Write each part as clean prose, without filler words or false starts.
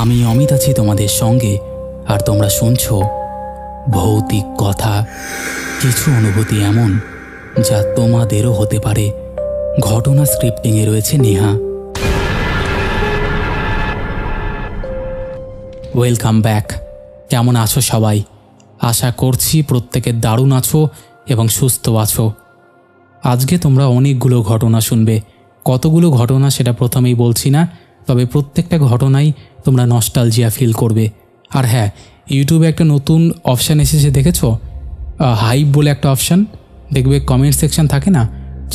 আমি অমিত আছি তোমাদের সঙ্গে, আর তোমরা শুনছো ভৌতিক কথা। কিছু অনুভূতি এমন যা তোমাদেরও হতে পারে। ঘটনা স্ক্রিপ্টিংয়ে রয়েছে নেহা। Welcome back. কেমন আছো সবাই? আশা করছি প্রত্যেকে দারুণ আছো এবং সুস্থ আছো। আজকে তোমরা অনেকগুলো ঘটনা শুনবে। কতগুলো ঘটনা সেটা প্রথমেই বলছি না, তবে প্রত্যেকটা ঘটনাই তোমরা নস্টালজিয়া ফিল করবে। আর হ্যাঁ, ইউটিউবে একটা নতুন অপশান এসেছে, দেখেছো? হাইপ বলে একটা অপশান, দেখবে কমেন্ট সেকশন থাকে না,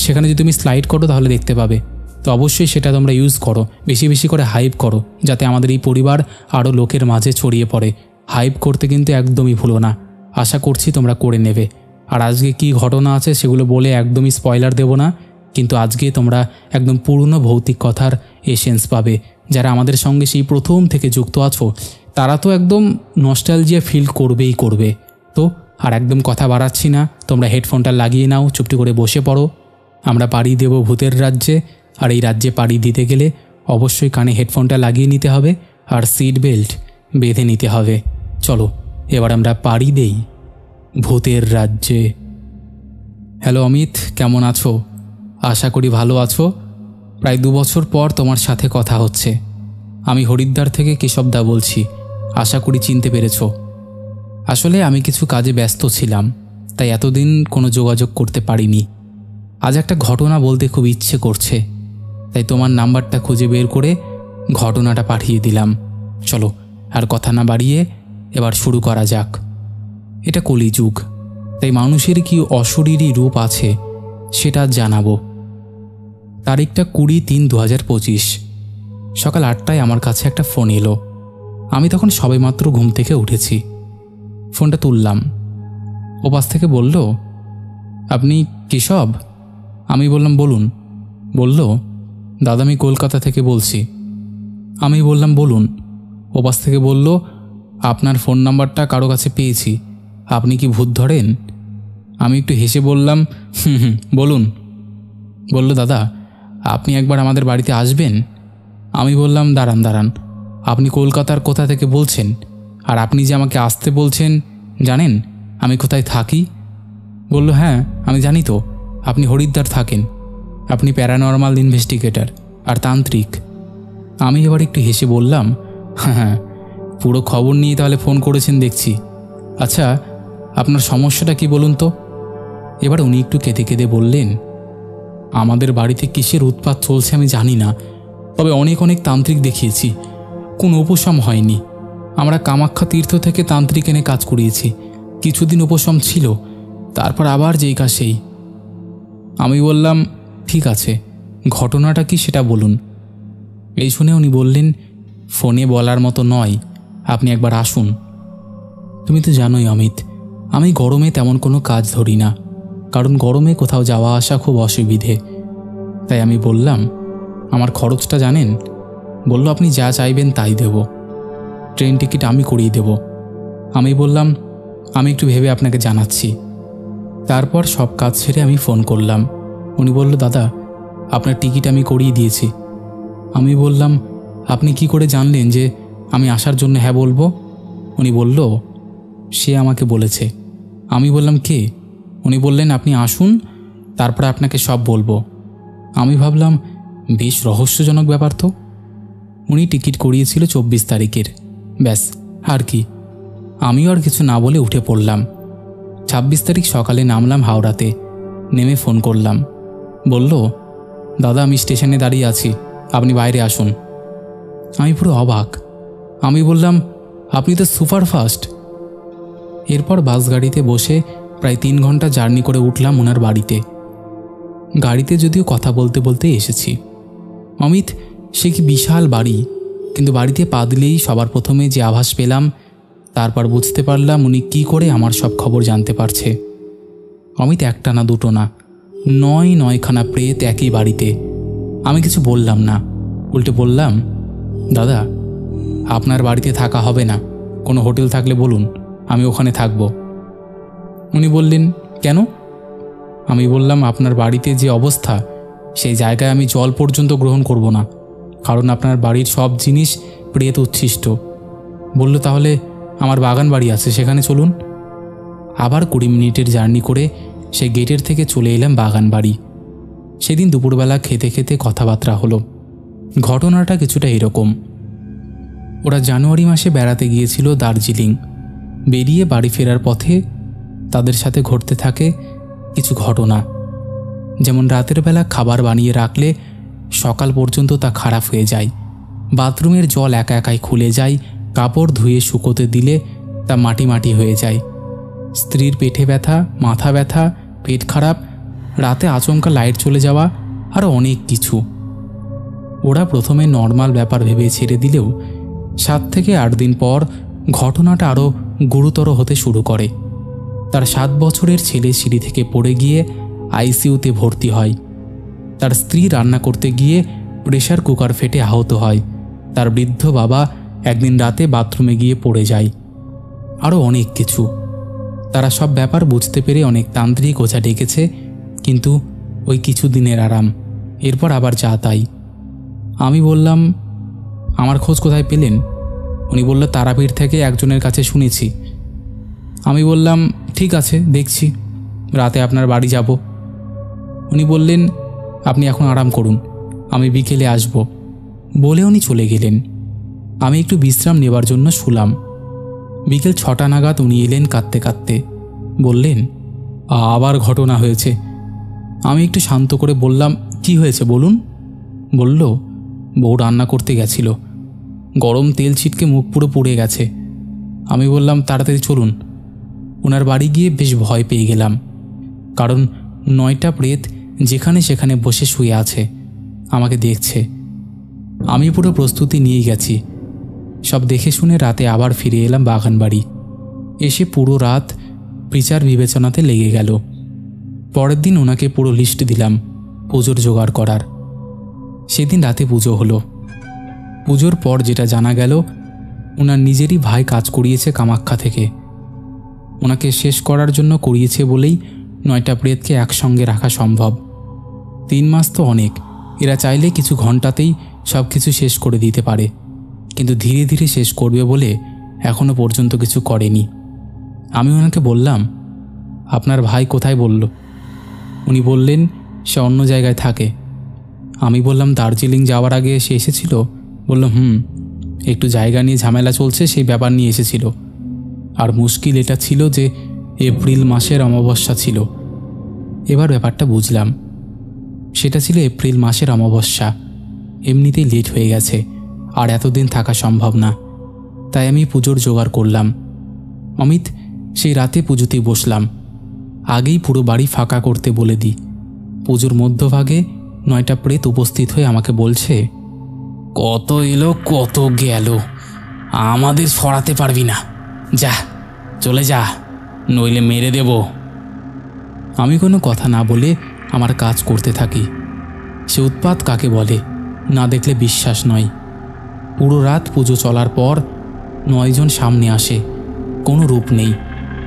সেখানে যদি তুমি স্লাইড করো তাহলে দেখতে পাবে। তো অবশ্যই সেটা তোমরা ইউজ করো, বেশি বেশি করে হাইপ করো, যাতে আমাদের এই পরিবার আরও লোকের মাঝে ছড়িয়ে পড়ে। হাইপ করতে কিন্তু একদমই ভুলো না। আশা করছি তোমরা করে নেবে। আর আজকে কি ঘটনা আছে সেগুলো বলে একদমই স্পয়লার দেব না, কিন্তু আজকে তোমরা একদম পুরনো ভৌতিক কথার এসেন্স পাবে। যারা আমাদের সঙ্গে সেই প্রথম থেকে যুক্ত আছো তারা তো একদম নস্টালজিয়া ফিল করবেই করবে। তো আর একদম কথা বাড়াচ্ছি না, তোমরা হেডফোনটা লাগিয়ে নাও, চুপটি করে বসে পড়ো। আমরা পাড়ি দেব ভূতের রাজ্যে। আর এই রাজ্যে পাড়ি দিতে গেলে অবশ্যই কানে হেডফোনটা লাগিয়ে নিতে হবে আর সিট বেল্ট বেঁধে নিতে হবে। চলো এবার আমরা পাড়ি দেই ভূতের রাজ্যে। হ্যালো অমিত, কেমন আছো? আশা করি ভালো আছো। প্রায় 2 বছর পর তোমার সাথে কথা হচ্ছে। আমি হরিদ্বার থেকে কেশবদা বলছি। আশা করি চিনতে পেরেছো। আসলে আমি কিছু কাজে ব্যস্ত ছিলাম, তাই এতদিন কোনো যোগাযোগ করতে পারিনি। আজ একটা ঘটনা বলতে খুব ইচ্ছে করছে, তাই তোমার নাম্বারটা খুঁজে বের করে ঘটনাটা পাঠিয়ে দিলাম। চলো আর কথা না বাড়িয়ে এবার শুরু করা যাক। এটা কলিযুগ, তাই মানুষের কি অশরীরী রূপ আছে সেটা জানাবো। তারিখটা 20-3-2025। সকাল 8টায় আমার কাছে একটা ফোন এলো। আমি তখন সবেমাত্র ঘুম থেকে উঠেছি। ফোনটা তুললাম। ওপাশ থেকে বলল, আপনি কেশব? আমি বললাম, বলুন। বলল, দাদা আমি কলকাতা থেকে বলছি। আমি বললাম, বলুন। ওপাশ থেকে বলল, আপনার ফোন নাম্বারটা কারো কাছে পেয়েছি, আপনি কি ভূত ধরেন? আমি একটু হেসে বললাম, বলুন। বলল, দাদা আপনি একবার আমাদের বাড়িতে আসবেন? আমি বললাম, দাঁড়ান, আপনি কলকাতার কোথা থেকে বলছেন? আর আপনি যে আমাকে আসতে বলছেন, জানেন আমি কোথায় থাকি? বলল, হ্যাঁ আমি জানি তো, আপনি হরিদ্বার থাকেন। আপনি প্যারানর্মাল ইনভেস্টিগেটর আর তান্ত্রিক। আমি এবার একটু হেসে বললাম, হ্যাঁ পুরো খবর নিয়ে তাহলে ফোন করেছেন দেখছি। আচ্ছা আপনার সমস্যাটা কি বলুন তো? এবার উনি একটু কেঁদে কেঁদে বললেন, আমাদের বাড়িতে কিসের উৎপাত চলছে আমি জানি না, তবে অনেক তান্ত্রিক দেখিয়েছি, কোনো উপশম হয়নি। আমরা কামাখ্যা তীর্থ থেকে তান্ত্রিক এনে কাজ করিয়েছি, কিছুদিন উপশম ছিল, তারপর আবার যেই কাজ সেই। আমি বললাম, ঠিক আছে ঘটনাটা কি সেটা বলুন। এই শুনে উনি বললেন, ফোনে বলার মতো নয়, আপনি একবার আসুন। তুমি তো জানোই অমিত, আমি গরমে তেমন কোনো কাজ ধরি না, কারণ গরমে কোথাও যাওয়া আসা খুব অসুবিধে। তাই আমি বললাম, আমার খরচটা জানেন? বলল, আপনি যা চাইবেন তাই দেব, ট্রেন টিকিট আমি করিয়ে দেব। আমি বললাম, আমি একটু ভেবে আপনাকে জানাচ্ছি। তারপর সব কাজ ছেড়ে আমি ফোন করলাম। উনি বলল, দাদা আপনার টিকিট আমি করিয়ে দিয়েছি। আমি বললাম, আপনি কি করে জানলেন যে আমি আসার জন্য হ্যাঁ বলবো? উনি বলল, সে আমাকে বলেছে। আমি বললাম, কে? উনি বললেন, আপনি আসুন, তারপর আপনাকে সব বলবো। আমি ভাবলাম বেশ রহস্যজনক ব্যাপার তো। উনি টিকিট করিয়েছিল 24 তারিখের, ব্যাস আর কি। আমিও আর কিছু না বলে উঠে পড়লাম। 26 তারিখ সকালে নামলাম হাওড়াতে। নেমে ফোন করলাম। বলল, দাদা আমি স্টেশনে দাঁড়িয়ে আছি, আপনি বাইরে আসুন। আমি পুরো অবাক। আমি বললাম, আপনি তো সুপারফাস্ট। এরপর বাস গাড়িতে বসে প্রায় 3 ঘন্টা জার্নি করে উঠলাম ওনার বাড়িতে। গাড়িতে যদিও কথা বলতে বলতে এসেছি। অমিত, সে কি বিশাল বাড়ি, কিন্তু বাড়িতে পা দিলেই সবার প্রথমে যে আভাস পেলাম, তারপর বুঝতে পারলাম উনি কি করে আমার সব খবর জানতে পারছে। অমিত একটা না দুটো না, 9খানা প্রেত একই বাড়িতে। আমি কিছু বললাম না, উল্টে বললাম, দাদা আপনার বাড়িতে থাকা হবে না, কোনো হোটেল থাকলে বলুন, আমি ওখানে থাকব। উনি বললেন, কেন? আমি বললাম, আপনার বাড়িতে যে অবস্থা, সেই জায়গায় আমি জল পর্যন্ত গ্রহণ করব না, কারণ আপনার বাড়ির সব জিনিস প্রেত উচ্ছিষ্ট। বলল, তাহলে আমার বাগান বাড়ি আছে, সেখানে চলুন। আবার 20 মিনিটের জার্নি করে সেই গেটের থেকে চলে এলাম বাগান বাড়ি। সেদিন দুপুরবেলা খেতে খেতে কথাবার্তা হলো। ঘটনাটা কিছুটা এরকম। ওরা জানুয়ারি মাসে বেড়াতে গিয়েছিল দার্জিলিং। বেরিয়ে বাড়ি ফেরার পথে তাদের সাথে ঘটতে থাকে কিছু ঘটনা। যেমন রাতের বেলা খাবার বানিয়ে রাখলে সকাল পর্যন্ত তা খারাপ হয়ে যায়, বাথরুমের জল একা একাই খুলে যায়, কাপড় ধুয়ে শুকোতে দিলে তা মাটি মাটি হয়ে যায়, স্ত্রীর পেটে ব্যথা, মাথা ব্যথা, পেট খারাপ, রাতে আচমকা লাইট চলে যাওয়া, আরও অনেক কিছু। ওরা প্রথমে নর্মাল ব্যাপার ভেবে ছেড়ে দিলেও 7 থেকে 8 দিন পর ঘটনাটা আরও গুরুতর হতে শুরু করে। তার 7 বছরের ছেলে সিঁড়ি থেকে পড়ে গিয়ে আইসিইউতে ভর্তি হয়। তার স্ত্রী রান্না করতে গিয়ে প্রেসার কুকার ফেটে আহত হয়। তার বৃদ্ধ বাবা একদিন রাতে বাথরুমে গিয়ে পড়ে যায়। আরও অনেক কিছু। তারা সব ব্যাপার বুঝতে পেরে অনেক তান্ত্রিক ওঝা ডেকেছে, কিন্তু ওই কিছু দিনের আরাম, এরপর আবার যা তাই। আমি বললাম, আমার খোঁজ কোথায় পেলেন? উনি বলল, তারাপীঠ থেকে একজনের কাছে শুনেছি। আমি বললাম, ঠিক আছে, দেখছি, রাতে আপনার বাড়ি যাব। উনি বললেন, আপনি এখন আরাম করুন, আমি বিকেলে আসব। বলে উনি চলে গেলেন। আমি একটু বিশ্রাম নেবার জন্য শুলাম। বিকেল 6টা নাগাদ উনি এলেন কাঁদতে কাঁদতে। বললেন, আবার ঘটনা হয়েছে। আমি একটু শান্ত করে বললাম, কি হয়েছে বলুন। বলল, বউ রান্না করতে গেছিল, গরম তেল ছিটকে মুখ পুরো পুড়ে গেছে। আমি বললাম, তাড়াতাড়ি চলুন। ওনার বাড়ি গিয়ে বেশ ভয় পেয়ে গেলাম, কারণ 9টা প্রেত যেখানে সেখানে বসে শুয়ে আছে, আমাকে দেখছে। আমি পুরো প্রস্তুতি নিয়ে গেছি। সব দেখে শুনে রাতে আবার ফিরে এলাম বাগান বাড়ি। এসে পুরো রাত বিচার বিবেচনাতে লেগে গেল। পরের দিন ওনাকে পুরো লিস্ট দিলাম পুজোর জোগাড় করার। সেদিন রাতে পুজো হলো। পুজোর পর যেটা জানা গেল, ওনার নিজেরই ভাই কাজ করিয়েছে কামাখ্যা থেকে। ওনাকে শেষ করার জন্য করিয়েছে বলেই 9টা প্রেতকে একসঙ্গে রাখা সম্ভব। 3 মাস তো অনেক, এরা চাইলে কিছু ঘন্টাতেই সব কিছু শেষ করে দিতে পারে, কিন্তু ধীরে ধীরে শেষ করবে বলে এখনও পর্যন্ত কিছু করেনি। আমি ওনাকে বললাম, আপনার ভাই কোথায়? বলল। উনি বললেন, সে অন্য জায়গায় থাকে। আমি বললাম, দার্জিলিং যাওয়ার আগে সে এসেছিল? বলল, একটু জায়গা নিয়ে ঝামেলা চলছে, সেই ব্যাপার নিয়ে এসেছিল। আর মুশকিল এটা ছিল যে এপ্রিল মাসের অমাবস্যা ছিল। এবার ব্যাপারটা বুঝলাম, সেটা ছিল এপ্রিল মাসের অমাবস্যা। এমনিতেই লেট হয়ে গেছে, আর এতদিন থাকা সম্ভব না। তাই আমি পুজোর জোগাড় করলাম। অমিত, সেই রাতে পুজোতেই বসলাম। আগেই পুরো বাড়ি ফাঁকা করতে বলে দিই। পুজোর মধ্যভাগে 9টা প্রেত উপস্থিত হয়ে আমাকে বলছে, কত এলো কত গেল, আমাদের সরাতে পারবি না, যা চলে যা, নইলে মেরে দেব। আমি কোনো কথা না বলে আমার কাজ করতে থাকি। সে উৎপাত কাকে বলে, না দেখলে বিশ্বাস নয়। পুরো রাত পুজো চলার পর 9 জন সামনে আসে। কোনো রূপ নেই,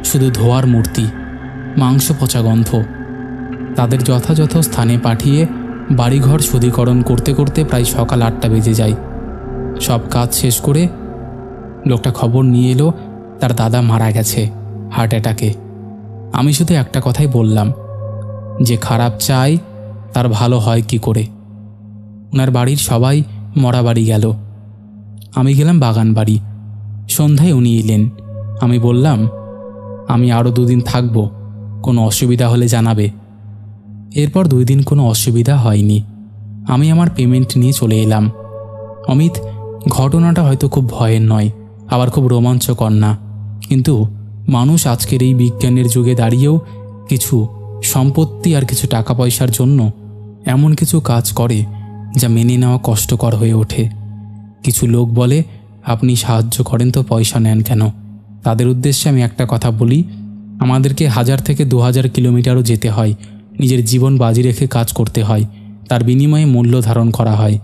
শুধু ধোয়ার মূর্তি, মাংস পচা গন্ধ। তাদের যথাযথ স্থানে পাঠিয়ে বাড়িঘর শুদ্ধিকরণ করতে করতে প্রায় সকাল 8টা বেজে যায়। সব কাজ শেষ করে লোকটা খবর নিয়ে এলো তার দাদা মারা গেছে হার্ট অ্যাটাকে। আমি শুধু একটা কথাই বললাম, যে খারাপ চায় তার ভালো হয় কি করে। ওনার বাড়ির সবাই মরা বাড়ি গেল। আমি গেলাম বাগান বাড়ি। সন্ধ্যায় উনি এলেন। আমি বললাম, আমি আরও 2 দিন থাকব, কোনো অসুবিধা হলে জানাবে। এরপর 2 দিন কোনো অসুবিধা হয়নি। আমি আমার পেমেন্ট নিয়ে চলে এলাম। অমিত, ঘটনাটা হয়তো খুব ভয়ের নয়, আবার খুব রোমাঞ্চকর না, কিন্তু মানুষ আজকের এই বিজ্ঞানের যুগে দাঁড়িয়েও কিছু সম্পত্তি আর কিছু টাকা পয়সার জন্য এমন কিছু কাজ করে যা মেনে নেওয়া কষ্টকর হয়ে ওঠে। কিছু লোক বলে, আপনি সাহায্য করেন তো পয়সা নেন কেন? তাদের উদ্দেশ্যে আমি একটা কথা বলি, আমাদেরকে 1000 থেকে 2000 কিলোমিটারও যেতে হয়, নিজের জীবন বাজি রেখে কাজ করতে হয়, তার বিনিময়ে মূল্য ধারণ করা হয়।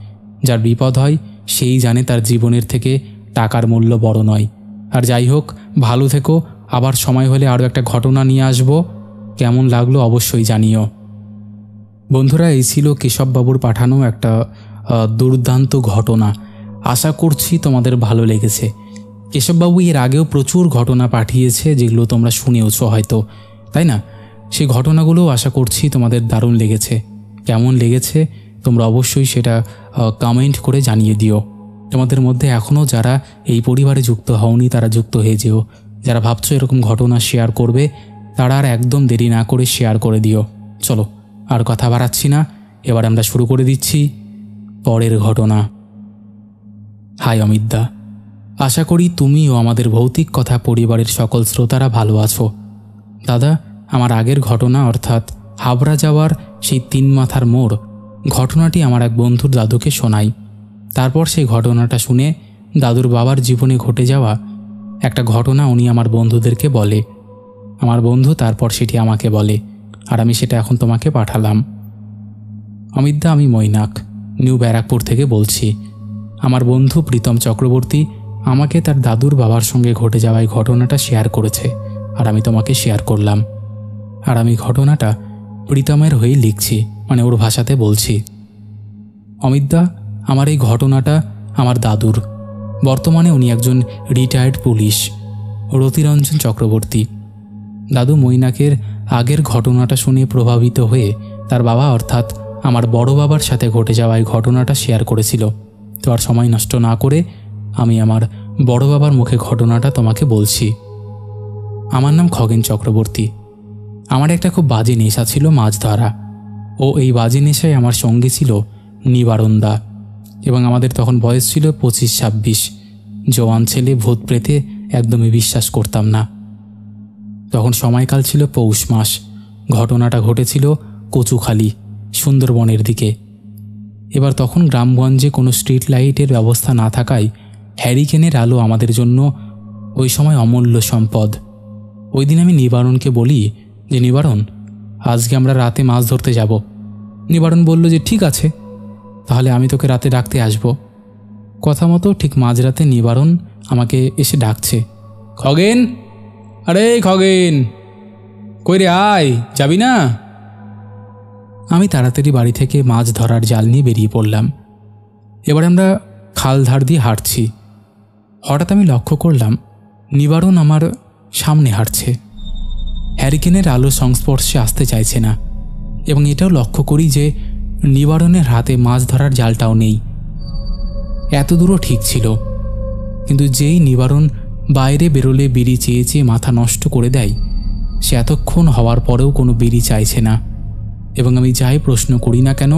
যার বিপদ হয় সেই জানে তার জীবনের থেকে টাকার মূল্য বড় নয়। আর যাই হোক, ভালো থেকো। আবার সময় হলে আরও একটা ঘটনা নিয়ে আসব। কেমন লাগলো অবশ্যই জানিও। বন্ধুরা, এই ছিল কেশববাবুর পাঠানো একটা দুর্দান্ত ঘটনা। আশা করছি তোমাদের ভালো লেগেছে। কেশববাবু এর আগেও প্রচুর ঘটনা পাঠিয়েছে, যেগুলো তোমরা শুনেওছো হয়তো, তাই না? সেই ঘটনাগুলোও আশা করছি তোমাদের দারুণ লেগেছে। কেমন লেগেছে তোমরা অবশ্যই সেটা কমেন্ট করে জানিয়ে দিও। তোমাদের মধ্যে এখনও যারা এই পরিবারে যুক্ত হওনি তারা যুক্ত হয়ে যেও। যারা ভাবছো এরকম ঘটনা শেয়ার করবে তারা আর একদম দেরি না করে শেয়ার করে দিও। চলো আর কথা বাড়াচ্ছি না, এবার আমরা শুরু করে দিচ্ছি পরের ঘটনা। হাই অমিতদা, আশা করি তুমি ও আমাদের ভৌতিক কথা পরিবারের সকল শ্রোতারা ভালো আছো। দাদা, আমার আগের ঘটনা অর্থাৎ হাবড়া যাওয়ার সেই 3 মাথার মোড় ঘটনাটি আমার এক বন্ধুর দাদুকে শোনাই। তারপর সেই ঘটনাটা শুনে দাদুর বাবার জীবনে ঘটে যাওয়া একটা ঘটনা উনি আমার বন্ধুদেরকে বলে। আমার বন্ধু তারপর সেটি আমাকে বলে, আর আমি সেটা এখন তোমাকে পাঠালাম। অমিতদা, আমি মৈনাক, নিউ ব্যারাকপুর থেকে বলছি। আমার বন্ধু প্রীতম চক্রবর্তী আমাকে তার দাদুর বাবার সঙ্গে ঘটে যাওয়া এই ঘটনাটা শেয়ার করেছে, আর আমি তোমাকে শেয়ার করলাম। আর আমি ঘটনাটা প্রীতমের হয়ে লিখছি, মানে ওর ভাষাতে বলছি। অমিতদা, আমার এই ঘটনাটা আমার দাদুর। বর্তমানে উনি একজন রিটায়ার্ড পুলিশ, রতিরঞ্জন চক্রবর্তী। দাদু মৈনাকের আগের ঘটনাটা শুনে প্রভাবিত হয়ে তার বাবা অর্থাৎ আমার বড় বাবার সাথে ঘটে যাওয়া এই ঘটনাটা শেয়ার করেছিল। তো আর সময় নষ্ট না করে আমি আমার বড় বাবার মুখে ঘটনাটা তোমাকে বলছি। আমার নাম খগেন চক্রবর্তী। আমার একটা খুব বাজে নেশা ছিল মাছ ধরা, ও এই বাজে নেশায় আমার সঙ্গে ছিল নিবারণদা, এবং আমাদের তখন বয়স ছিল 25-26। জওয়ান ছেলে, ভূত প্রেতে একদমই বিশ্বাস করতাম না। তখন সময়কাল ছিল পৌষ মাস। ঘটনাটা ঘটেছিল কচুখালি, সুন্দরবনের দিকে। এবার তখন গ্রামগঞ্জে কোনো স্ট্রিট লাইটের ব্যবস্থা না থাকায় হ্যারিকেনের আলো আমাদের জন্য ওই সময় অমূল্য সম্পদ। ওই দিন আমি নিবারণকে বলি যে, নিবারণ, আজকে আমরা রাতে মাছ ধরতে যাব। নিবারণ বলল যে ঠিক আছে, তাহলে আমি তোকে রাতে ডাকতে আসব। কথা মতো ঠিক মাঝরাতে নিবারণ আমাকে এসে ডাকছে, খগেন, আরে খগেন, কই রে, আয়, যাবি না? আমি তাড়াতাড়ি বাড়ি থেকে মাছ ধরার জাল নিয়ে বেরিয়ে পড়লাম। এবার আমরা খাল ধার দিয়ে হাঁটছি। হঠাৎ আমি লক্ষ্য করলাম নিবারণ আমার সামনে হাঁটছে। হ্যারিকেনের আলো সংস্পর্শে আসতে চাইছে না, এবং এটাও লক্ষ্য করি যে নিবারণের হাতে মাছ ধরার জালটাও নেই। এত দূরও ঠিক ছিল, কিন্তু যেই নিবারণ বাইরে বেরোলে বিড়ি চেয়ে চেয়ে মাথা নষ্ট করে দেয়, সে এতক্ষণ হওয়ার পরেও কোনো বিড়ি চাইছে না, এবং আমি যাই প্রশ্ন করি না কেন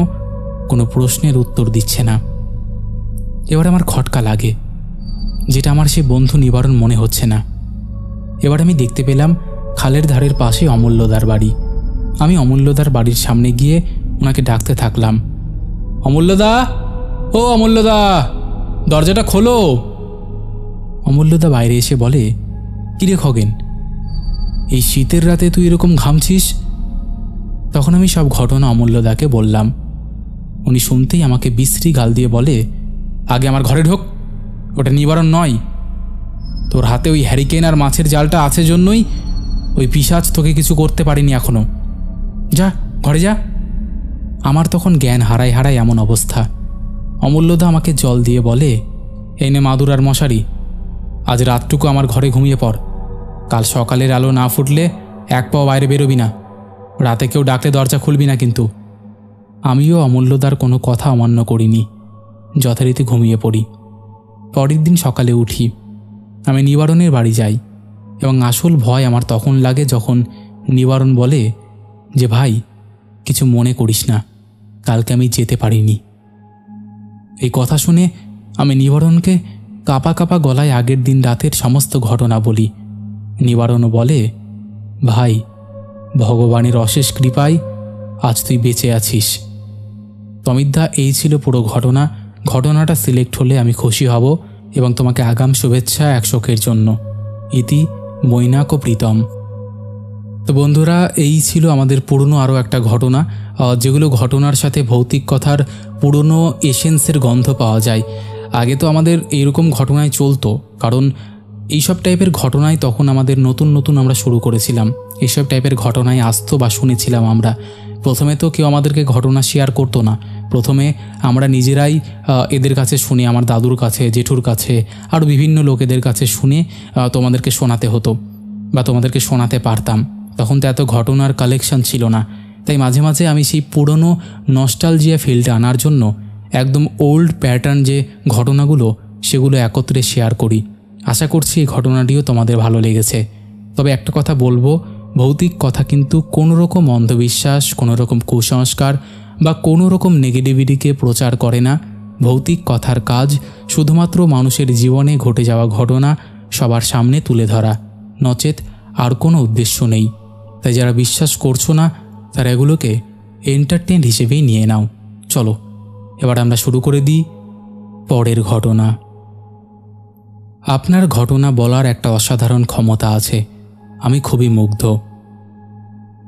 কোনো প্রশ্নের উত্তর দিচ্ছে না। এবার আমার খটকা লাগে, যেটা আমার সে বন্ধু নিবারণ মনে হচ্ছে না। এবার আমি দেখতে পেলাম খালের ধারের পাশে অমূল্যদার বাড়ি। আমি অমূল্যদার বাড়ির সামনে গিয়ে ওনাকে ডাকতে থাকলাম, অমূল্যদা, ও অমূল্যদা, দরজাটা খোলো। অমূল্যদা বাইরে এসে বলে, কিরে খগেন, এই শীতের রাতে তুই এরকম ঘামছিস? তখন আমি সব ঘটনা অমূল্যদাকে বললাম। উনি শুনতেই আমাকে বিশ্রী গাল দিয়ে বলে, আগে আমার ঘরে ঢোক, ওটা নিবারণ নয়। তোর হাতে ওই হ্যারিকেন আর মাছের জালটা আছে জন্যই ওই পিশাচ তোকে কিছু করতে পারেনি এখনো। যা, ঘরে যা। আমার তখন জ্ঞান হারায় হারায় এমন অবস্থা। অমূল্যদা আমাকে জল দিয়ে বলে, এই নে মাদুর আর মশারি, আজ রাতটুকু আমার ঘরে ঘুমিয়ে পড়। কাল সকালের আলো না ফুটলে এক পাও বাইরে বেরোবি না। রাতে কেউ ডাকলে দরজা খুলবি না কিন্তু। আমিও অমূল্যদার কোনো কথা অমান্য করিনি, যথারীতি ঘুমিয়ে পড়ি। পরের দিন সকালে উঠি, আমি নিবারণের বাড়ি যাই, এবং আসল ভয় আমার তখন লাগে যখন নিবারণ বলে যে, ভাই, কিছু মনে করিস না, কালকে আমি যেতে পারিনি। এই কথা শুনে আমি নিবারণকে কাঁপা কাঁপা গলায় আগের দিন রাতের সমস্ত ঘটনা বলি। নিবারণও বলে, ভাই, ভগবানের অশেষ কৃপায় আজ তুই বেঁচে আছিস। তমিতদা, এই ছিল পুরো ঘটনা। ঘটনাটা সিলেক্ট হলে আমি খুশি হব, এবং তোমাকে আগাম শুভেচ্ছা 100-এর জন্য। ইতি মৈনাক ও প্রীতম। তো বন্ধুরা, এই ছিল আমাদের পুরনো আরও একটা ঘটনা, যেগুলো ঘটনার সাথে ভৌতিক কথার পুরনো এসেন্সের গন্ধ পাওয়া যায়। আগে তো আমাদের এইরকম ঘটনায় চলতো, কারণ এইসব টাইপের ঘটনায় তখন আমাদের নতুন নতুন আমরা শুরু করেছিলাম। এইসব টাইপের ঘটনায় আসতো বা শুনেছিলাম আমরা। প্রথমে তো কেউ আমাদেরকে ঘটনা শেয়ার করতো না। প্রথমে আমরা নিজেরাই এদের কাছে শুনে, আমার দাদুর কাছে, জেঠুর কাছে, আরও বিভিন্ন লোকেদের কাছে শুনে তোমাদেরকে শোনাতে হতো বা তোমাদেরকে শোনাতে পারতাম। তখন তো এত ঘটনার কালেকশন ছিল না। তাই মাঝে মাঝে আমি সেই পুরনো নস্টালজিয়া ফিলটা আনার জন্য একদম ওল্ড প্যাটার্ন যে ঘটনাগুলো, সেগুলো একত্রে শেয়ার করি। আশা করছি এই ঘটনাটিও তোমাদের ভালো লেগেছে। তবে একটা কথা বলবো, ভৌতিক কথা কিন্তু কোনো রকম অন্ধবিশ্বাস, কোনো রকম কুসংস্কার বা কোনো রকম নেগেটিভিটিকে প্রচার করে না। ভৌতিক কথার কাজ শুধুমাত্র মানুষের জীবনে ঘটে যাওয়া ঘটনা সবার সামনে তুলে ধরা, নচেত আর কোনো উদ্দেশ্য নেই। তাই যারা বিশ্বাস করছো না, তারা এগুলোকে এন্টারটেইন হিসেবেই নিয়ে নাও। চলো এবার আমরা শুরু করে দিই পরের ঘটনা। আপনার ঘটনা বলার একটা অসাধারণ ক্ষমতা আছে। আমি খুবই মুগ্ধ।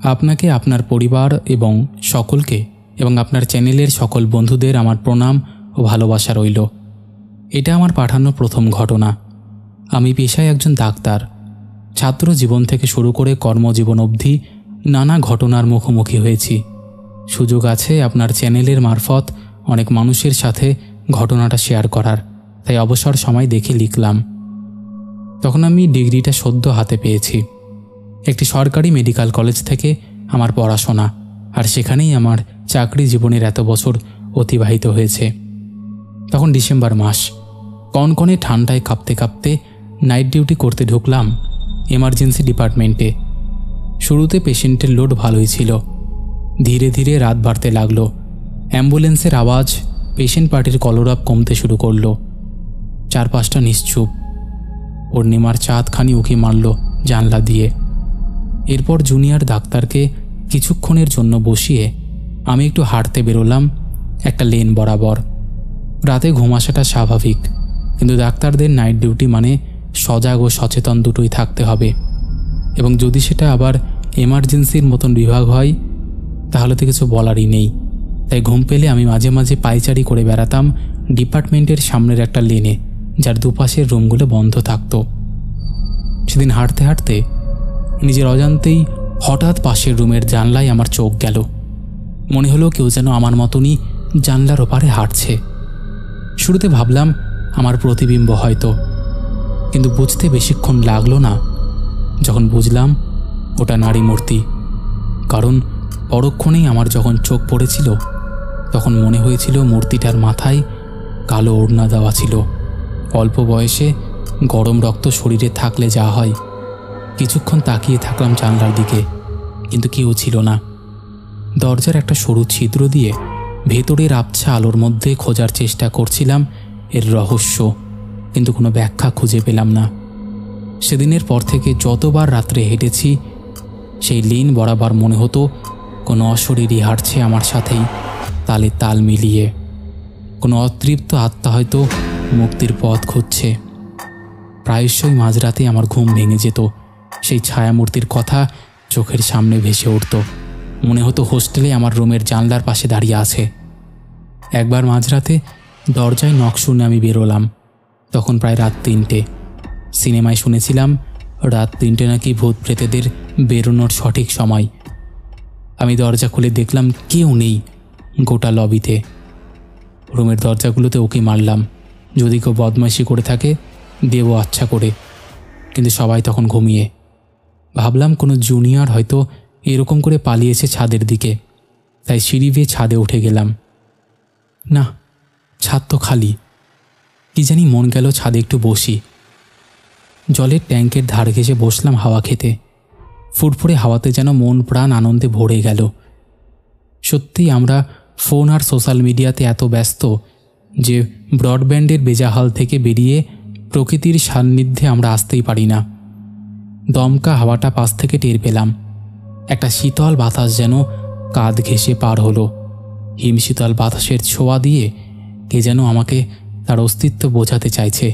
আপনাকে, আপনার পরিবার এবং সকলকে এবং আপনার চ্যানেলের সকল বন্ধুদের আমার প্রণাম ও ভালোবাসা রইল। এটা আমার পাঠানো প্রথম ঘটনা। আমি পেশায় একজন ডাক্তার। ছাত্র জীবন থেকে শুরু করে কর্মজীবন অবধি নানা ঘটনার মুখোমুখি হয়েছি। সুযোগ আছে আপনার চ্যানেলের মারফত অনেক মানুষের সাথে ঘটনাটা শেয়ার করার, তাই অবসর সময় দেখে লিখলাম। তখন আমি ডিগ্রিটা সদ্য হাতে পেয়েছি। একটি সরকারি মেডিকেল কলেজ থেকে আমার পড়াশোনা, আর সেখানেই আমার চাকরি জীবনের এত বছর অতিবাহিত হয়েছে। তখন ডিসেম্বর মাস, কনকনে ঠান্ডায় কাঁপতে কাঁপতে নাইট ডিউটি করতে ঢুকলাম এমার্জেন্সি ডিপার্টমেন্টে। শুরুতে পেশেন্টের লোড ভালোই ছিল। ধীরে ধীরে রাত বাড়তে লাগলো। অ্যাম্বুলেন্সের আওয়াজ, পেশেন্ট পার্টির কলরব কমতে শুরু করলো। চারপাশটা নিশ্চুপ। পূর্ণিমার চাঁদখানি উঁকি মারল জানলা দিয়ে। এরপর জুনিয়র ডাক্তারকে কিছুক্ষণের জন্য বসিয়ে আমি একটু হাঁটতে বেরোলাম একটা লেন বরাবর। রাতে ঘুম আসাটা স্বাভাবিক, কিন্তু ডাক্তারদের নাইট ডিউটি মানে সজাগ ও সচেতন দুটোই থাকতে হবে। এবং যদি সেটা আবার এমার্জেন্সির মতন বিভাগ হয়, তাহলে তো কিছু বলারই নেই। তাই ঘুম পেলে আমি মাঝে মাঝে পায়চারি করে বেড়াতাম ডিপার্টমেন্টের সামনের একটা লেনে, যার দুপাশের রুমগুলো বন্ধ থাকত। সেদিন হাঁটতে হাঁটতে নিজের অজান্তেই হঠাৎ পাশের রুমের জানলায় আমার চোখ গেল। মনে হলো কেউ যেন আমার মতনই জানলার ওপারে হাঁটছে। শুরুতে ভাবলাম আমার প্রতিবিম্ব হয়তো, কিন্তু বুঝতে বেশিক্ষণ লাগলো না যখন বুঝলাম ওটা নারী মূর্তি। কারণ পরক্ষণেই আমার যখন চোখ পড়েছিল, তখন মনে হয়েছিল মূর্তিটার মাথায় কালো ওড়না দেওয়া ছিল। অল্প বয়সে গরম রক্ত শরীরে থাকলে যা হয়। কিছুক্ষণ তাকিয়ে থাকলাম জানলার দিকে, কিন্তু কেউ ছিল না। দরজার একটা সরু ছিদ্র দিয়ে ভেতরের আবছা আলোর মধ্যে খোঁজার চেষ্টা করছিলাম এর রহস্য, কিন্তু কোনো ব্যাখ্যা খুঁজে পেলাম না। সেদিনের পর থেকে যতবার রাত্রে হেঁটেছি, সেই লেন বরাবর মনে হতো কোনো অশরীরই হাঁটছে আমার সাথেই, তালে তাল মিলিয়ে। কোনো অতৃপ্ত আত্মা হয়তো মুক্তির পথ খুঁজছে। প্রায়শই মাঝরাতে আমার ঘুম ভেঙে যেত। সেই ছায়ামূর্তির কথা চোখের সামনে ভেসে উঠত। মনে হতো হোস্টেলে আমার রুমের জানলার পাশে দাঁড়িয়ে আছে। একবার মাঝরাতে দরজায় নক শুনে আমি বেরোলাম। তখন প্রায় রাত ৩টে। সিনেমায় শুনেছিলাম রাত ৩টে নাকি ভূত প্রেতেদের বেরোনোর সঠিক সময়। আমি দরজা খুলে দেখলাম কেউ নেই গোটা লবিতে। রুমের দরজাগুলোতে ওকে মারলাম, যদি কেউ বদমাইশি করে থাকে দেব আচ্ছা করে, কিন্তু সবাই তখন ঘুমিয়ে। ভাবলাম কোনো জুনিয়র হয়তো এরকম করে পালিয়েছে ছাদের দিকে, তাই সিঁড়ি বেয়ে ছাদে উঠে গেলাম। না, ছাদ তো খালি। কি জানি মন গেল ছাদে একটু বসি। জলের ট্যাঙ্কের ধার ঘেঁষে বসলাম হাওয়া খেতে। ফুরফুরে হাওয়াতে যেন মন প্রাণ আনন্দে ভরে গেল। সত্যিই আমরা ফোন আর সোশ্যাল মিডিয়াতে এত ব্যস্ত যে ব্রডব্যান্ডের বেজাহাল থেকে বেরিয়ে প্রকৃতির সান্নিধ্যে আমরা আসতেই পারি না। দমকা হাওয়াটা পাশ থেকে টের পেলাম। একটা শীতল বাতাস যেন কাঁধ ঘেঁষে পার হলো। হিমশীতল বাতাসের ছোঁয়া দিয়ে কে যেন আমাকে তার অস্তিত্ব বোঝাতে চাইছে।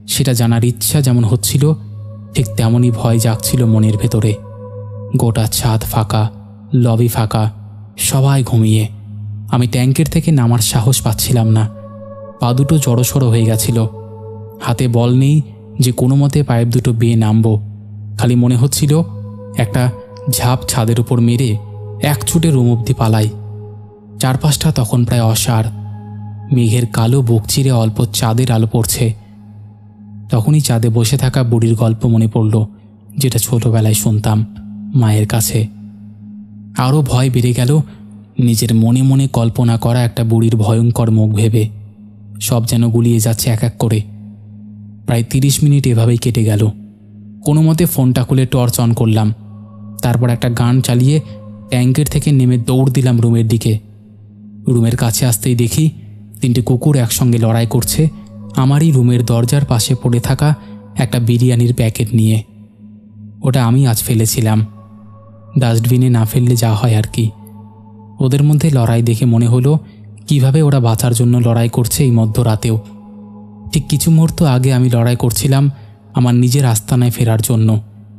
সেটা জানার ইচ্ছা যেমন হচ্ছিল, ঠিক তেমনই ভয় জাগছিল মনের ভেতরে। গোটা ছাদ ফাঁকা, লবি ফাঁকা, সবাই ঘুমিয়ে। আমি ট্যাঙ্কের থেকে নামার সাহস পাচ্ছিলাম না। পা দুটো জড়সড়ো হয়ে গেছিল। হাতে বল নেই, যে কোনো মতে পাইপ দুটো বেয়ে নামবো। খালি মনে হচ্ছিল একটা ঝাঁপ ছাদের উপর মেরে এক ছুটে রুম অবধি পালাই। চারপাশটা তখন প্রায় অসাড়, মেঘের কালো বুক চিরে অল্প চাঁদের আলো পড়ছে। তখনই চাঁদে বসে থাকা বুড়ির গল্প মনে পড়ল, যেটা ছোটবেলায় শুনতাম মায়ের কাছে। আরও ভয় বেড়ে গেল নিজের মনে মনে কল্পনা করা একটা বুড়ির ভয়ঙ্কর মুখ ভেবে। সব যেন গুলিয়ে যাচ্ছে এক এক করে। প্রায় 30 মিনিট এভাবেই কেটে গেল। কোনো মতে ফোনটা খুলে টর্চ অন করলাম। তারপর একটা গান চালিয়ে ট্যাঙ্কের থেকে নেমে দৌড় দিলাম রুমের দিকে। রুমের কাছে আসতেই দেখি 3টে কুকুর একসঙ্গে লড়াই করছে আমারই রুমের দরজার পাশে পড়ে থাকা একটা বিরিয়ানির প্যাকেট নিয়ে। ওটা আমি আজ ফেলেছিলাম, ডাস্টবিনে না ফেললে যা হয় আর কি। ওদের মধ্যে লড়াই দেখে মনে হলো কিভাবে ওরা বাঁচার জন্য লড়াই করছে এই মধ্যরাতেও। ঠিক কিছু মুহূর্ত আগে আমি লড়াই করছিলাম আমার নিজের আস্তানায় ফেরার জন্য,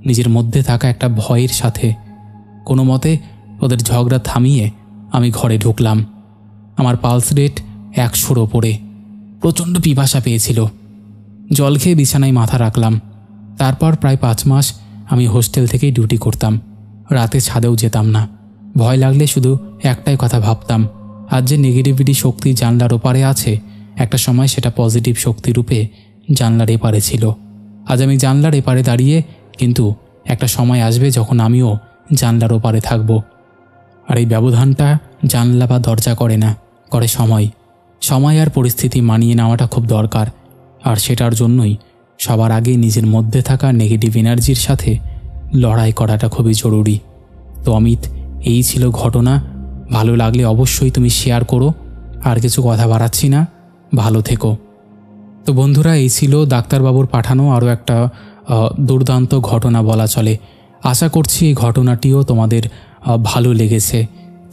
নিজের মধ্যে থাকা একটা ভয়ের সাথে। কোনো মতে ওদের ঝগড়া থামিয়ে আমি ঘরে ঢুকলাম। আমার পালস রেট 100-র ওপরে। প্রচণ্ড পিপাসা পেয়েছিল। জল খেয়ে বিছানায় মাথা রাখলাম। তারপর প্রায় 5 মাস আমি হোস্টেল থেকেই ডিউটি করতাম। রাতে ছাদেও যেতাম না। ভয় লাগলে শুধু একটাই কথা ভাবতাম, আজ যে নেগেটিভিটি শক্তি জানলার ওপারে আছে, একটা সময় সেটা পজিটিভ শক্তি রূপে জানলার এপারে ছিল। আজ আমি জানলার এপারে দাঁড়িয়ে, কিন্তু একটা সময় আসবে যখন আমিও জানলার ওপারে থাকব। আর এই ব্যবধানটা জানলা বা দরজা করে না, করে সময়। সময় আর পরিস্থিতি মানিয়ে নেওয়াটা খুব দরকার। আর সেটার জন্যই সবার আগে নিজের মধ্যে থাকা নেগেটিভ এনার্জির সাথে লড়াই করাটা খুবই জরুরি। তো অমিত, এই ছিল ঘটনা। ভালো লাগলে অবশ্যই তুমি শেয়ার করো। আর কিছু কথা বাড়াচ্ছি না, ভালো থেকো। তো বন্ধুরা, এই ছিল ডাক্তারবাবুর পাঠানো আরও একটা দুর্দান্ত ঘটনা বলা চলে। আশা করছি এই ঘটনাটিও তোমাদের ভালো লেগেছে।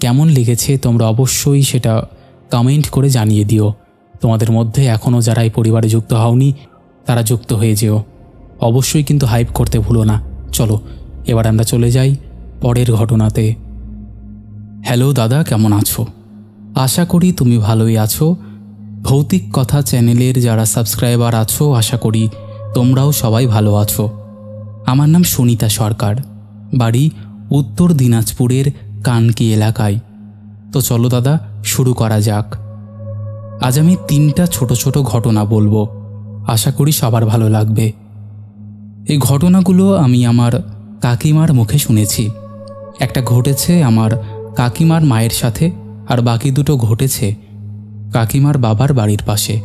কেমন লেগেছে তোমরা অবশ্যই সেটা কমেন্ট করে জানিয়ে দিও। তোমাদের মধ্যে এখনও যারা এই পরিবারে যুক্ত হওনি তারা যুক্ত হয়ে যেও। অবশ্যই কিন্তু হাইপ করতে ভুলো না। চলো এবার আমরা চলে যাই পরের ঘটনাতে। হ্যালো দাদা, কেমন আছো? আশা করি তুমি ভালোই আছো। ভৌতিক কথা চ্যানেলের যারা সাবস্ক্রাইবার আছো, আশা করি তোমরাও সবাই ভালো আছো। আমার নাম সুনিতা সরকার, বাড়ি উত্তর দিনাজপুরের কানকি এলাকায়। তো চলো দাদা, শুরু করা যাক। আজ আমি 3টা ছোট ছোট ঘটনা বলবো। আশা করি সবার ভালো লাগবে। এই ঘটনাগুলো আমি আমার কাকিমার মুখে শুনেছি। একটা ঘটেছে আমার কাকিমার মায়ের সাথে, আর বাকি দুটো ঘটেছে কাকিমার বাবার বাড়ির পাশে।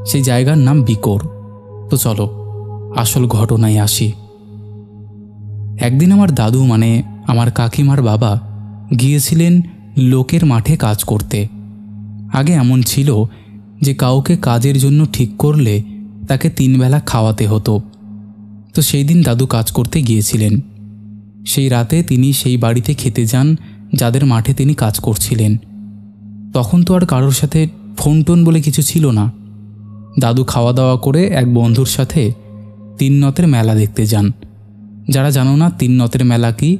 সেই জায়গার নাম বিকোর। তো চলো আসল ঘটনায় আসি। একদিন আমার দাদু, মানে আমার কাকিমার বাবা, গিয়েছিলেন লোকের মাঠে কাজ করতে। আগে এমন ছিল যে কাউকে কাজের জন্য ঠিক করলে তাকে 3 বেলা খাওয়াতে হতো। তো সেই দিন দাদু কাজ করতে গিয়েছিলেন। সেই রাতে তিনি সেই বাড়িতে খেতে যান যাদের মাঠে তিনি কাজ করছিলেন। তখন তো আর কারোর সাথে ফোন টোন বলে কিছু ছিল না। দাদু খাওয়া দাওয়া করে এক বন্ধুর সাথে 3 নথের মেলা দেখতে যান। যারা জানো না 3 নথের মেলা কি,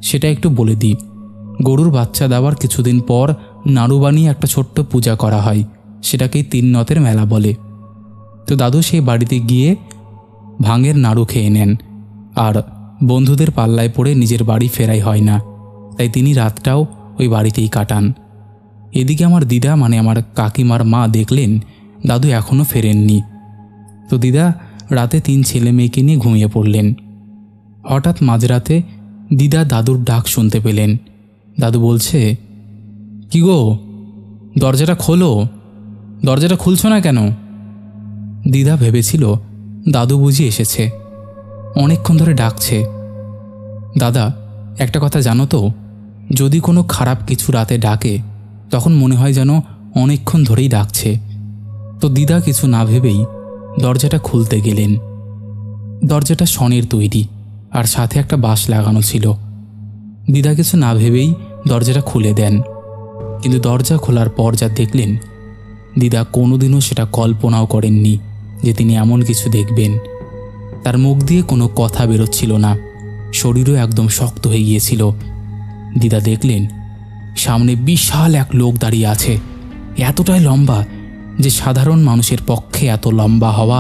সেটা একটু বলে দিই। গরুর বাচ্চা দেওয়ার কিছুদিন পর নাড়ু বানিয়ে একটা ছোট্ট পূজা করা হয়, সেটাকেই 3 নথের মেলা বলে। তো দাদু সেই বাড়িতে গিয়ে ভাঙের নাড়ু খেয়ে নেন, আর বন্ধুদের পাল্লায় পড়ে নিজের বাড়ি ফেরাই হয় না। তাই তিনি রাতটাও ওই বাড়িতেই কাটান। এদিকে আমার দিদা, মানে আমার কাকিমার মা, দেখলেন দাদু এখনও ফেরেননি। তো দিদা রাতে 3 ছেলে মেয়েকে নিয়ে ঘুমিয়ে পড়লেন। হঠাৎ মাঝরাতে দিদা দাদুর ডাক শুনতে পেলেন। দাদু বলছে, কি গো, দরজাটা খোলো, দরজাটা খুলছো না কেন? দিদা ভেবেছিল দাদু বুঝি এসেছে, অনেকক্ষণ ধরে ডাকছে। দাদা, একটা কথা জানো তো, যদি কোনো খারাপ কিছু রাতে ডাকে তখন মনে হয় যেন অনেকক্ষণ ধরেই ডাকছে। তো দিদা কিছু না ভেবেই দরজাটা খুলতে গেলেন। দরজাটা শনের তৈরি আর সাথে একটা বাঁশ লাগানো ছিল। দিদা কিছু না ভেবেই দরজাটা খুলে দেন। কিন্তু দরজা খোলার পর যা দেখলেন, দিদা কোনোদিনও সেটা কল্পনাও করেননি যে তিনি এমন কিছু দেখবেন। তার মুখ দিয়ে কোনো কথা বেরোচ্ছিল না, শরীরও একদম শক্ত হয়ে গিয়েছিল। দিদা দেখলেন সামনে বিশাল এক লোক দাঁড়িয়ে আছে, এতটাই লম্বা যে সাধারণ মানুষের পক্ষে এত লম্বা হওয়া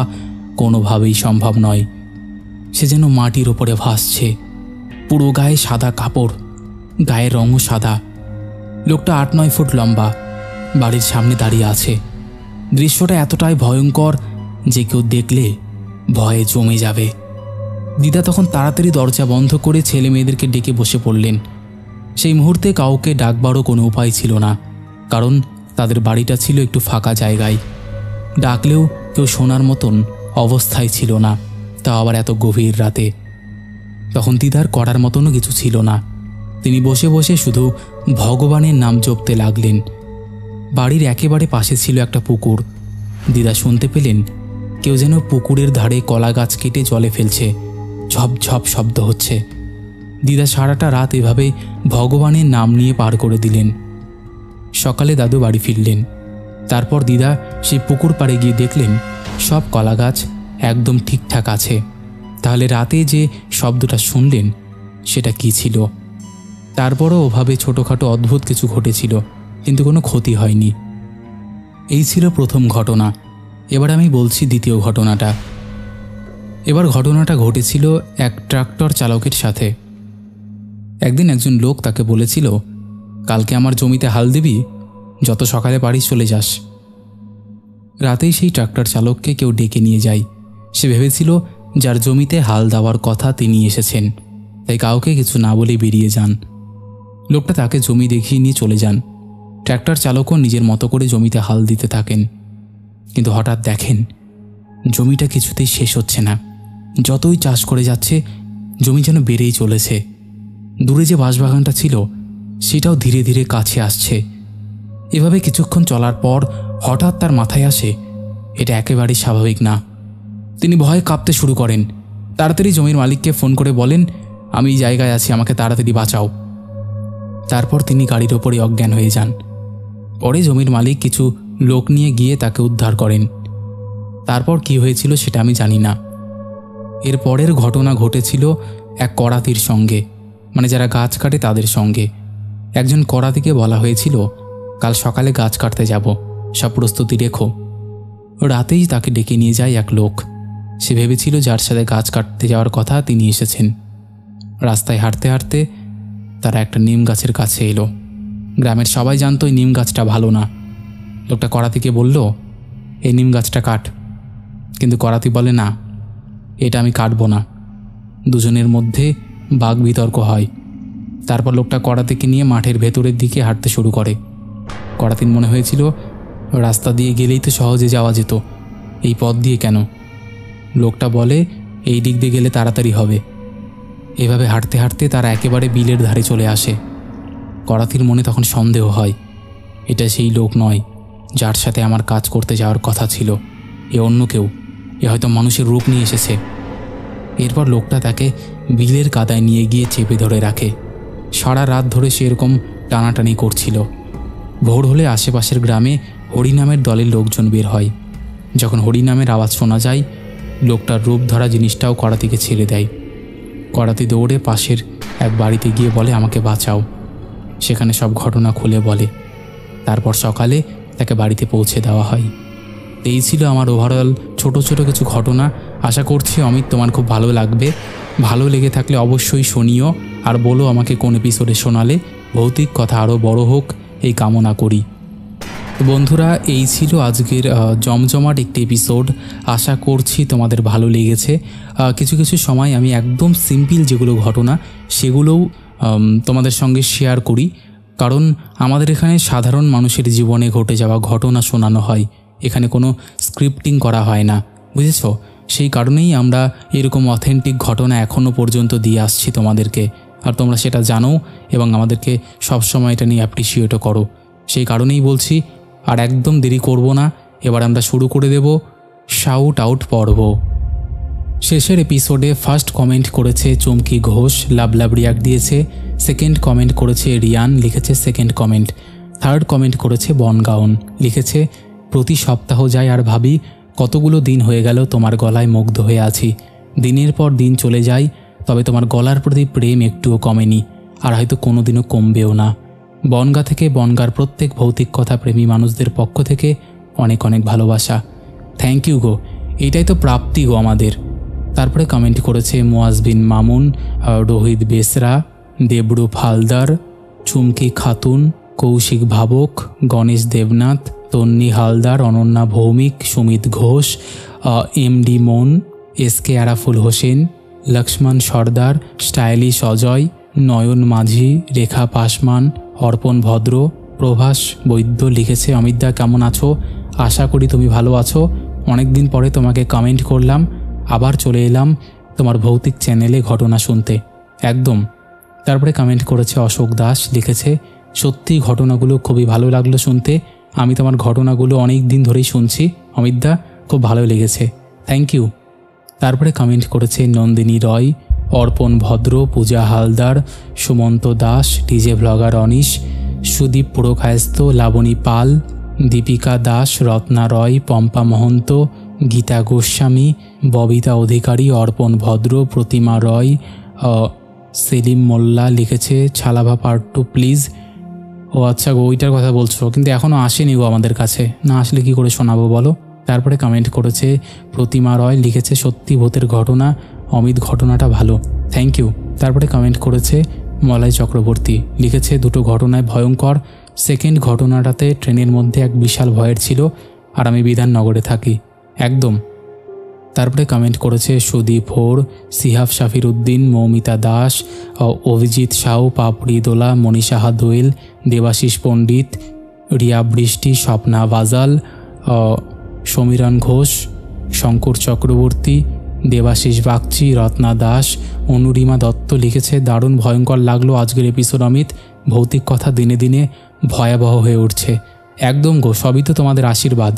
কোনোভাবেই সম্ভব নয়। সে যেন মাটির ওপরে ভাসছে, পুরো গায়ে সাদা কাপড়, গায়ের রঙও সাদা। লোকটা 8-9 ফুট লম্বা, বাড়ির সামনে দাঁড়িয়ে আছে। দৃশ্যটা এতটাই ভয়ঙ্কর যে কেউ দেখলে ভয়ে জমে যাবে। দিদা তখন তাড়াতাড়ি দরজা বন্ধ করে ছেলে মেয়েদেরকে ডেকে বসে পড়লেন। সেই মুহূর্তে কাউকে ডাকবারও কোনো উপায় ছিল না, কারণ তাদের বাড়িটা ছিল একটু ফাঁকা জায়গায়। ডাকলেও কেউ শোনার মতন অবস্থায় ছিল না, তাও আবার এত গভীর রাতে। তখন দিদার করার মতনও কিছু ছিল না। তিনি বসে বসে শুধু ভগবানের নাম জপতে লাগলেন। বাড়ির একেবারে পাশে ছিল একটা পুকুর। দিদা শুনতে পেলেন কেউ যেন পুকুরের ধারে কলা গাছ কেটে জলে ফেলছে, ঝপঝপ শব্দ হচ্ছে। দিদা সারাটা রাত এভাবে ভগবানের নাম নিয়ে পার করে দিলেন। সকালে দাদু বাড়ি ফিরলেন। তারপর দিদা সেই পুকুর পাড়ে গিয়ে দেখলেন সব কলা গাছ একদম ঠিকঠাক আছে। তাহলে রাতে যে শব্দটা শুনলেন সেটা কি ছিল? তারপরও ওভাবে ছোটোখাটো অদ্ভুত কিছু ঘটেছিল, কিন্তু কোনো ক্ষতি হয়নি। এই ছিল প্রথম ঘটনা। এবার আমি বলছি দ্বিতীয় ঘটনাটা। এবার ঘটনাটা ঘটেছিল এক ট্রাক্টর চালকের সাথে। একদিন একজন লোক তাকে বলেছিল, কালকে আমার জমিতে হাল দিবি, যত সকালে পারিস চলে যাস। রাতেই সেই ট্রাক্টর চালককে কেউ ডেকে নিয়ে যায়। সে ভেবেছিল যার জমিতে হাল দেওয়ার কথা তিনি এসেছেন, তাই কাউকে কিছু না বলে বেরিয়ে যান। লোকটা তাকে জমি দেখিয়ে নিয়ে চলে যান। ট্রাক্টর চালকও নিজের মতো করে জমিতে হাল দিতে থাকেন। কিন্তু হঠাৎ দেখেন জমিটা কিছুতেই শেষ হচ্ছে না। যতই চাষ করে যাচ্ছে জমি যেন বেড়েই চলেছে। দূরে যে বাঁশবাগানটা ছিল সেটাও ধীরে ধীরে কাছে আসছে। এভাবে কিছুক্ষণ চলার পর হঠাৎ তার মাথায় আসে এটা একেবারেই স্বাভাবিক না। তিনি ভয়ে কাঁপতে শুরু করেন। তাড়াতাড়ি জমির মালিককে ফোন করে বলেন, আমি এই জায়গায় আছি, আমাকে তাড়াতাড়ি বাঁচাও। তারপর তিনি গাড়ির ওপরে অজ্ঞান হয়ে যান। পরে জমির মালিক কিছু লোক নিয়ে গিয়ে তাকে উদ্ধার করেন। তারপর কি হয়েছিল সেটা আমি জানি না। এর পরের ঘটনা ঘটেছিল এক করাতির সঙ্গে, মানে যারা গাছ কাটে তাদের সঙ্গে। একজন করাতিকে বলা হয়েছিল, কাল সকালে গাছ কাটতে যাব, সব প্রস্তুতি রেখো। রাতেই তাকে ডেকে নিয়ে যায় এক লোক। সে ভেবেছিল যার সাথে গাছ কাটতে যাওয়ার কথা তিনি এসেছেন। রাস্তায় হাঁটতে হাঁটতে তারা একটা নিম গাছের কাছে এলো। গ্রামের সবাই জানতো এই নিম গাছটা ভালো না। লোকটা করাতিকে বলল, এই নিম গাছটা কাট। কিন্তু করাতি বলে, না, এটা আমি কাটবো না। দুজনের মধ্যে বাক বিতর্ক হয়। তারপর লোকটা করাতিকে নিয়ে মাঠের ভেতরের দিকে হাঁটতে শুরু করে। করাতির মনে হয়েছিল রাস্তা দিয়ে গেলেই তো সহজে যাওয়া যেত, এই পথ দিয়ে কেন? লোকটা বলে, এই দিক দিয়ে গেলে তাড়াতাড়ি হবে। এভাবে হাঁটতে হাঁটতে তারা একেবারে বিলের ধারে চলে আসে। করাতির মনে তখন সন্দেহ হয়, এটা সেই লোক নয় যার সাথে আমার কাজ করতে যাওয়ার কথা ছিল। এ অন্য কেউ, এ হয়তো মানুষের রূপ নিয়ে এসেছে। এরপর লোকটা তাকে বিলের কাদায় নিয়ে গিয়ে চেপে ধরে রাখে। সারা রাত ধরে সে এরকম টানাটানি করছিল। ভোর হলে আশেপাশের গ্রামে হরিনামের দলের লোকজন বের হয়। যখন হরিনামের আওয়াজ শোনা যায়, লোকটার রূপ ধরা জিনিসটাও করাতিকে ছেড়ে দেয়। করাতি দৌড়ে পাশের এক বাড়িতে গিয়ে বলে, আমাকে বাঁচাও। সেখানে সব ঘটনা খুলে বলে। তারপর সকালে তাকে বাড়িতে পৌঁছে দেওয়া হয়। এই ছিল আমার ওভারঅল ছোট ছোট কিছু ঘটনা। আশা করছি অমিত তোমার খুব ভালো লাগবে। ভালো লেগে থাকলে অবশ্যই শুনিও, আর বলো আমাকে কোন এপিসোডে শোনালে ভৌতিক কথা আরও বড় হোক, এই কামনা করি। তো বন্ধুরা, এই ছিল আজকের জমজমাট একটি এপিসোড। আশা করছি তোমাদের ভালো লেগেছে। কিছু কিছু সময় আমি একদম সিম্পল যেগুলো ঘটনা সেগুলোও তোমাদের সঙ্গে শেয়ার করি, কারণ আমাদের এখানে সাধারণ মানুষের জীবনে ঘটে যাওয়া ঘটনা শোনানো হয়। এখানে কোনো স্ক্রিপ্টিং করা হয় না, বুঝেছো? সেই কারণেই আমরা এরকম অথেন্টিক ঘটনা এখনও পর্যন্ত দিয়ে আসছি তোমাদেরকে, আর তোমরা সেটা জানো এবং আমাদেরকে সবসময় এটা নিয়ে অ্যাপ্রিসিয়েটও করো। সেই কারণেই বলছি, আর একদম দেরি করব না, এবার আমরা শুরু করে দেব শাউট আউট পর্ব। শেষের এপিসোডে ফার্স্ট কমেন্ট করেছে চুমকি ঘোষ, লাভ লাভ রিয়াক্ট দিয়েছে। সেকেন্ড কমেন্ট করেছে রিয়ান, লিখেছে সেকেন্ড কমেন্ট। থার্ড কমেন্ট করেছে বনগাউন, লিখেছে প্রতি সপ্তাহ যায় আর ভাবি কতগুলো দিন হয়ে গেল তোমার গলায় মুগ্ধ হয়ে আছি। দিনের পর দিন চলে যায়, তবে তোমার গলার প্রতি প্রেম একটুও কমেনি, আর হয়তো কোনোদিনও কমবেও না। বনগা থেকে বনগার প্রত্যেক ভৌতিক কথা প্রেমী মানুষদের পক্ষ থেকে অনেক অনেক ভালোবাসা। থ্যাংক ইউ গো, এটাই তো প্রাপ্তি গো আমাদের। তারপরে কমেন্ট করেছে মোয়াজবিন মামুন, রোহিত বেসরা, দেবরূপ হালদার, চুমকি খাতুন, কৌশিক ভাবক, গণেশ দেবনাথ, তন্নি হালদার, অনন্যা ভৌমিক, সুমিত ঘোষ, এমডি মন, এসকে আরাফুল হোসেন, লক্ষ্মণ সর্দার, স্টাইলিশ অজয়, নয়ন মাঝি, রেখা পাসমান, অর্পণ ভদ্র, প্রভাস বৈদ্য লিখেছে অমিতদা কেমন আছো? আশা করি তুমি ভালো আছো। অনেক দিন পরে তোমাকে কমেন্ট করলাম, আবার চলে এলাম তোমার ভৌতিক চ্যানেলে ঘটনা শুনতে। একদম। তারপরে কমেন্ট করেছে অশোক দাস, লিখেছে সত্যি ঘটনাগুলো খুবই ভালো লাগলো শুনতে। আমি তোমার ঘটনাগুলো অনেক দিন ধরেই শুনছি অমিতদা, খুব ভালো লেগেছে, থ্যাংক ইউ। তারপরে কমেন্ট করেছে নন্দিনী রয়, অর্পণ ভদ্র, পূজা হালদার, সুমন্ত দাস, ডিজে ব্লগার অনিশ, সুদীপ পুরকায়স্থ, লাবণী পাল, দীপিকা দাস, রত্না রয়, পম্পা মহন্ত, গীতা গোস্বামী, ববিতা অধিকারী, অর্পণ ভদ্র, প্রতিমা রয়, সেলিম মোল্লা লিখেছে ছালাভা পার্ট 2 প্লিজ। ও আচ্ছা গো, ওইটার কথা বলছো, কিন্তু এখনও আসেনি গো আমাদের কাছে, না আসলে কি করে শোনাবো বলো। তারপরে কমেন্ট করেছে প্রতিমা রয়, লিখেছে সত্যি ভূতের ঘটনা অমিত, ঘটনাটা ভালো, থ্যাংক ইউ। তারপরে কমেন্ট করেছে মলয় চক্রবর্তী, লিখেছে দুটো ঘটনায় ভয়ঙ্কর। সেকেন্ড ঘটনাটাতে ট্রেনের মধ্যে এক বিশাল ভয়ের ছিল, আর আমি বিধাননগরে থাকি। একদম। তারপরে কমেন্ট করেছে সুদীপ হোর, সিহাব শাফির উদ্দিন, মৌমিতা দাস, অভিজিৎ সাউ, পাপড়ি দোলা, মনীষাহা দোয়েল, দেবাশিস পণ্ডিত, রিয়া বৃষ্টি, স্বপ্না বাজাল, সমীরণ ঘোষ, শঙ্কর চক্রবর্তী, দেবাশিস বাগচি, রত্না দাস, অনুরিমা দত্ত লিখেছে দারুণ ভয়ঙ্কর লাগলো আজকের এপিসোড অমিত, ভৌতিক কথা দিনে দিনে ভয়াবহ হয়ে উঠছে। একদম গো, সবই তো তোমাদের আশীর্বাদ।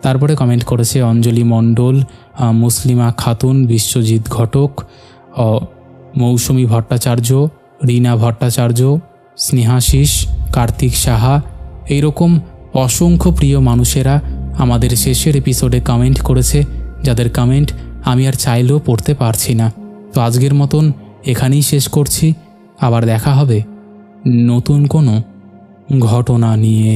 তারপরে কমেন্ট করেছে অঞ্জলি মণ্ডল, মুসলিমা খাতুন, বিশ্বজিৎ ঘটক, মৌসুমী ভট্টাচার্য, রীনা ভট্টাচার্য, স্নেহাশিস, কার্তিক সাহা, এইরকম অসংখ্য প্রিয় মানুষেরা আমাদের শেষের এপিসোডে কমেন্ট করেছে, যাদের কমেন্ট আমি আর চাইলেও পড়তে পারছি না। তো আজকের মতন এখানেই শেষ করছি, আবার দেখা হবে নতুন কোনো ঘটনা নিয়ে।